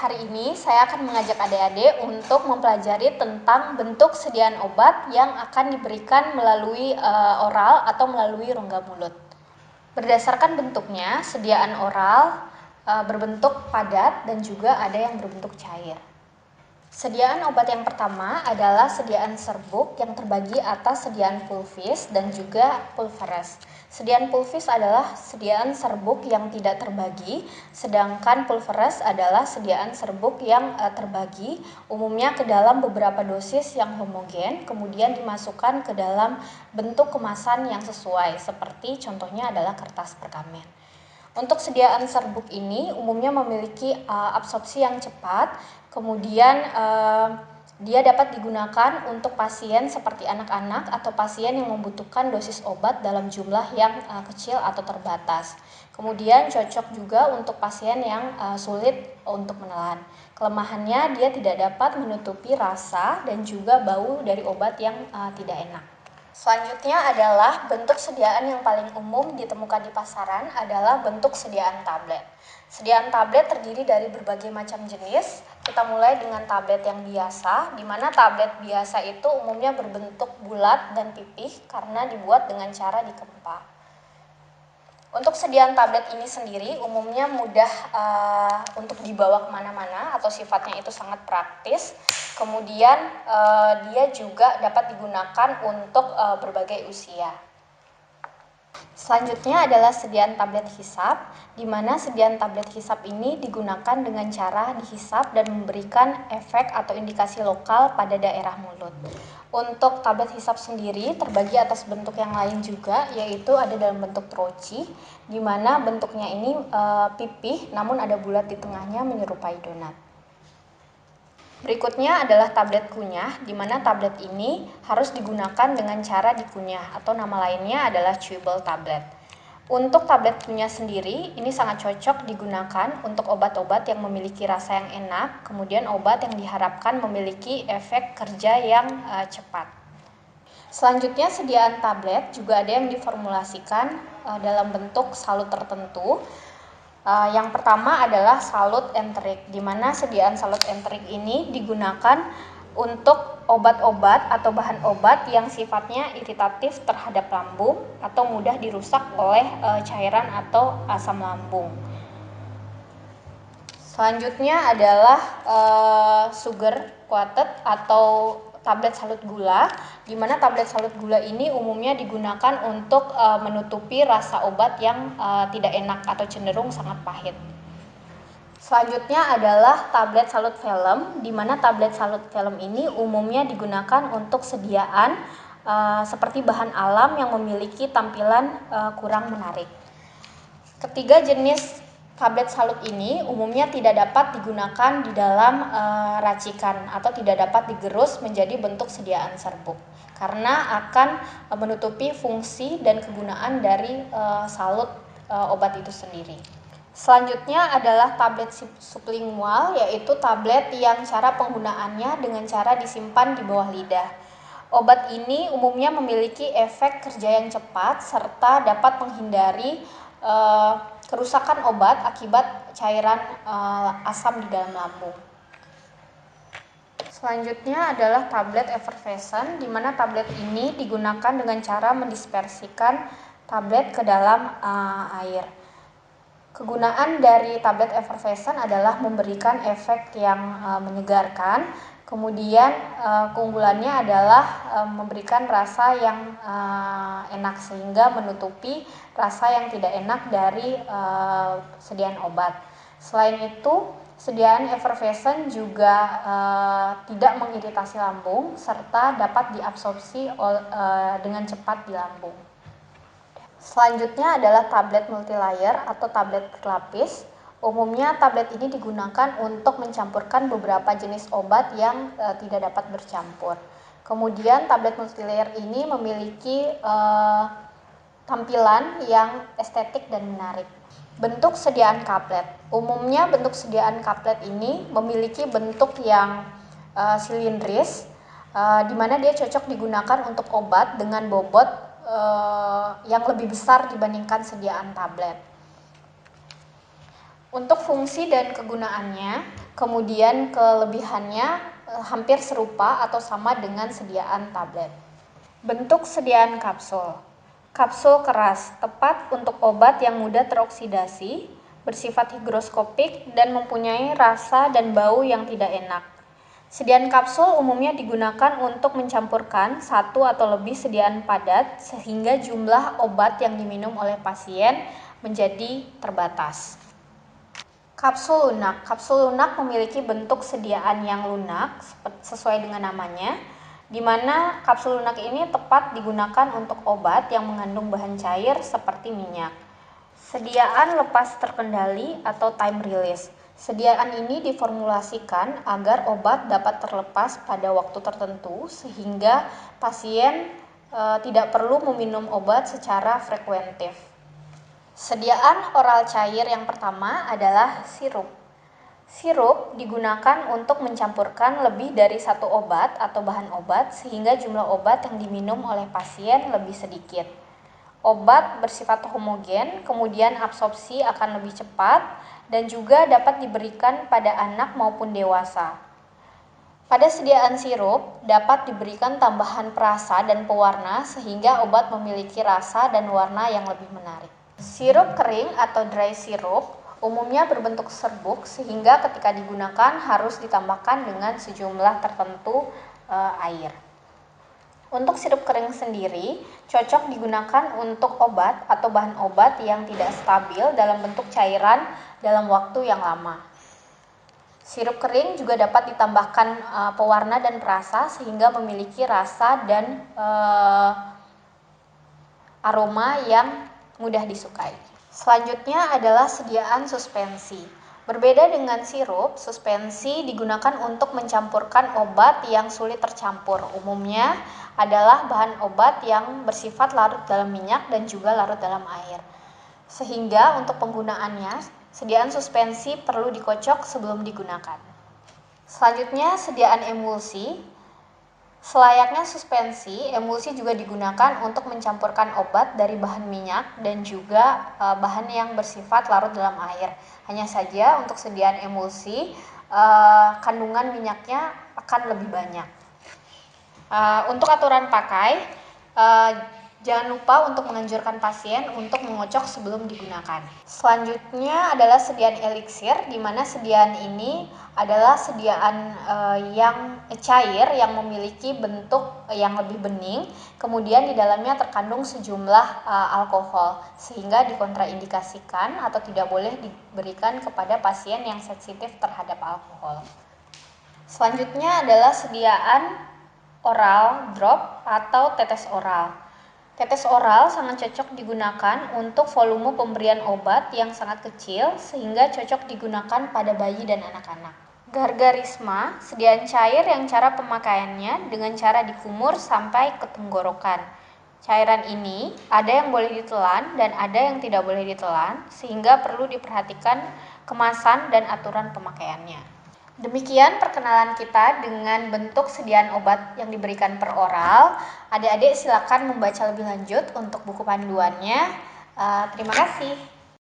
hari ini saya akan mengajak adik-adik untuk mempelajari tentang bentuk sediaan obat yang akan diberikan melalui oral atau melalui rongga mulut. Berdasarkan bentuknya, sediaan oral berbentuk padat dan juga ada yang berbentuk cair. Sediaan obat yang pertama adalah sediaan serbuk yang terbagi atas sediaan pulvis dan juga pulveres. Sediaan pulvis adalah sediaan serbuk yang tidak terbagi, sedangkan pulveres adalah sediaan serbuk yang terbagi, umumnya ke dalam beberapa dosis yang homogen, kemudian dimasukkan ke dalam bentuk kemasan yang sesuai, seperti contohnya adalah kertas perkamen. Untuk sediaan serbuk ini umumnya memiliki absorpsi yang cepat, kemudian dia dapat digunakan untuk pasien seperti anak-anak atau pasien yang membutuhkan dosis obat dalam jumlah yang kecil atau terbatas. Kemudian cocok juga untuk pasien yang sulit untuk menelan. Kelemahannya dia tidak dapat menutupi rasa dan juga bau dari obat yang tidak enak. Selanjutnya adalah bentuk sediaan yang paling umum ditemukan di pasaran adalah bentuk sediaan tablet. Sediaan tablet terdiri dari berbagai macam jenis. Kita mulai dengan tablet yang biasa, di mana tablet biasa itu umumnya berbentuk bulat dan pipih karena dibuat dengan cara dikempa. Untuk sediaan tablet ini sendiri umumnya mudah untuk dibawa kemana-mana atau sifatnya itu sangat praktis. Kemudian dia juga dapat digunakan untuk berbagai usia. Selanjutnya adalah sediaan tablet hisap, di mana sediaan tablet hisap ini digunakan dengan cara dihisap dan memberikan efek atau indikasi lokal pada daerah mulut. Untuk tablet hisap sendiri terbagi atas bentuk yang lain juga, yaitu ada dalam bentuk troci, di mana bentuknya ini pipih namun ada bulat di tengahnya menyerupai donat. Berikutnya adalah tablet kunyah, di mana tablet ini harus digunakan dengan cara dikunyah atau nama lainnya adalah chewable tablet. Untuk tablet kunyah sendiri, ini sangat cocok digunakan untuk obat-obat yang memiliki rasa yang enak, kemudian obat yang diharapkan memiliki efek kerja yang cepat. Selanjutnya sediaan tablet juga ada yang diformulasikan dalam bentuk salut tertentu. Yang pertama adalah salut enterik, di mana sediaan salut enterik ini digunakan untuk obat-obat atau bahan obat yang sifatnya iritatif terhadap lambung atau mudah dirusak oleh cairan atau asam lambung. Selanjutnya adalah sugar coated atau tablet salut gula, di mana tablet salut gula ini umumnya digunakan untuk menutupi rasa obat yang tidak enak atau cenderung sangat pahit. Selanjutnya adalah tablet salut velum, di mana tablet salut velum ini umumnya digunakan untuk sediaan seperti bahan alam yang memiliki tampilan kurang menarik. Ketiga jenis tablet salut ini umumnya tidak dapat digunakan di dalam racikan atau tidak dapat digerus menjadi bentuk sediaan serbuk karena akan menutupi fungsi dan kegunaan dari salut obat itu sendiri. Selanjutnya adalah tablet sublingual, yaitu tablet yang cara penggunaannya dengan cara disimpan di bawah lidah. Obat ini umumnya memiliki efek kerja yang cepat serta dapat menghindari kerusakan obat akibat cairan asam di dalam lambung. Selanjutnya adalah tablet effervescent, di mana tablet ini digunakan dengan cara mendispersikan tablet ke dalam air. Kegunaan dari tablet effervescent adalah memberikan efek yang menyegarkan. Kemudian keunggulannya adalah memberikan rasa yang enak sehingga menutupi rasa yang tidak enak dari sediaan obat. Selain itu, sediaan effervescent juga tidak mengiritasi lambung serta dapat diabsorpsi dengan cepat di lambung. Selanjutnya adalah tablet multilayer atau tablet berlapis. Umumnya tablet ini digunakan untuk mencampurkan beberapa jenis obat yang tidak dapat bercampur. Kemudian tablet multilayer ini memiliki tampilan yang estetik dan menarik. Bentuk sediaan kaplet. Umumnya bentuk sediaan kaplet ini memiliki bentuk yang silindris, di mana dia cocok digunakan untuk obat dengan bobot yang lebih besar dibandingkan sediaan tablet. Untuk fungsi dan kegunaannya, kemudian kelebihannya hampir serupa atau sama dengan sediaan tablet. Bentuk sediaan kapsul. Kapsul keras, tepat untuk obat yang mudah teroksidasi, bersifat higroskopik, dan mempunyai rasa dan bau yang tidak enak. Sediaan kapsul umumnya digunakan untuk mencampurkan satu atau lebih sediaan padat sehingga jumlah obat yang diminum oleh pasien menjadi terbatas. Kapsul lunak. Kapsul lunak memiliki bentuk sediaan yang lunak sesuai dengan namanya, di mana kapsul lunak ini tepat digunakan untuk obat yang mengandung bahan cair seperti minyak. Sediaan lepas terkendali atau time release. Sediaan ini diformulasikan agar obat dapat terlepas pada waktu tertentu sehingga pasien tidak perlu meminum obat secara frekuentif. Sediaan oral cair yang pertama adalah sirup. Sirup digunakan untuk mencampurkan lebih dari satu obat atau bahan obat sehingga jumlah obat yang diminum oleh pasien lebih sedikit. Obat bersifat homogen, kemudian absorpsi akan lebih cepat dan juga dapat diberikan pada anak maupun dewasa. Pada sediaan sirup, dapat diberikan tambahan perasa dan pewarna sehingga obat memiliki rasa dan warna yang lebih menarik. Sirup kering atau dry syrup umumnya berbentuk serbuk sehingga ketika digunakan harus ditambahkan dengan sejumlah tertentu air. Untuk sirup kering sendiri, cocok digunakan untuk obat atau bahan obat yang tidak stabil dalam bentuk cairan dalam waktu yang lama. Sirup kering juga dapat ditambahkan pewarna dan perasa sehingga memiliki rasa dan aroma yang mudah disukai. Selanjutnya adalah sediaan suspensi. Berbeda dengan sirup, suspensi digunakan untuk mencampurkan obat yang sulit tercampur. Umumnya adalah bahan obat yang bersifat larut dalam minyak dan juga larut dalam air. Sehingga untuk penggunaannya, sediaan suspensi perlu dikocok sebelum digunakan. Selanjutnya, sediaan emulsi. Selayaknya suspensi, emulsi juga digunakan untuk mencampurkan obat dari bahan minyak dan juga bahan yang bersifat larut dalam air. Hanya saja untuk sediaan emulsi, kandungan minyaknya akan lebih banyak. Untuk aturan pakai, jangan lupa untuk menganjurkan pasien untuk mengocok sebelum digunakan. Selanjutnya adalah sediaan eliksir, di mana sediaan ini adalah sediaan yang cair yang memiliki bentuk yang lebih bening, kemudian di dalamnya terkandung sejumlah alkohol, sehingga dikontraindikasikan atau tidak boleh diberikan kepada pasien yang sensitif terhadap alkohol. Selanjutnya adalah sediaan oral drop atau tetes oral. Tetes oral sangat cocok digunakan untuk volume pemberian obat yang sangat kecil sehingga cocok digunakan pada bayi dan anak-anak. Gargarisma, sediaan cair yang cara pemakaiannya dengan cara dikumur sampai ke tenggorokan. Cairan ini ada yang boleh ditelan dan ada yang tidak boleh ditelan sehingga perlu diperhatikan kemasan dan aturan pemakaiannya. Demikian perkenalan kita dengan bentuk sediaan obat yang diberikan per oral. Adik-adik silakan membaca lebih lanjut untuk buku panduannya. Terima kasih.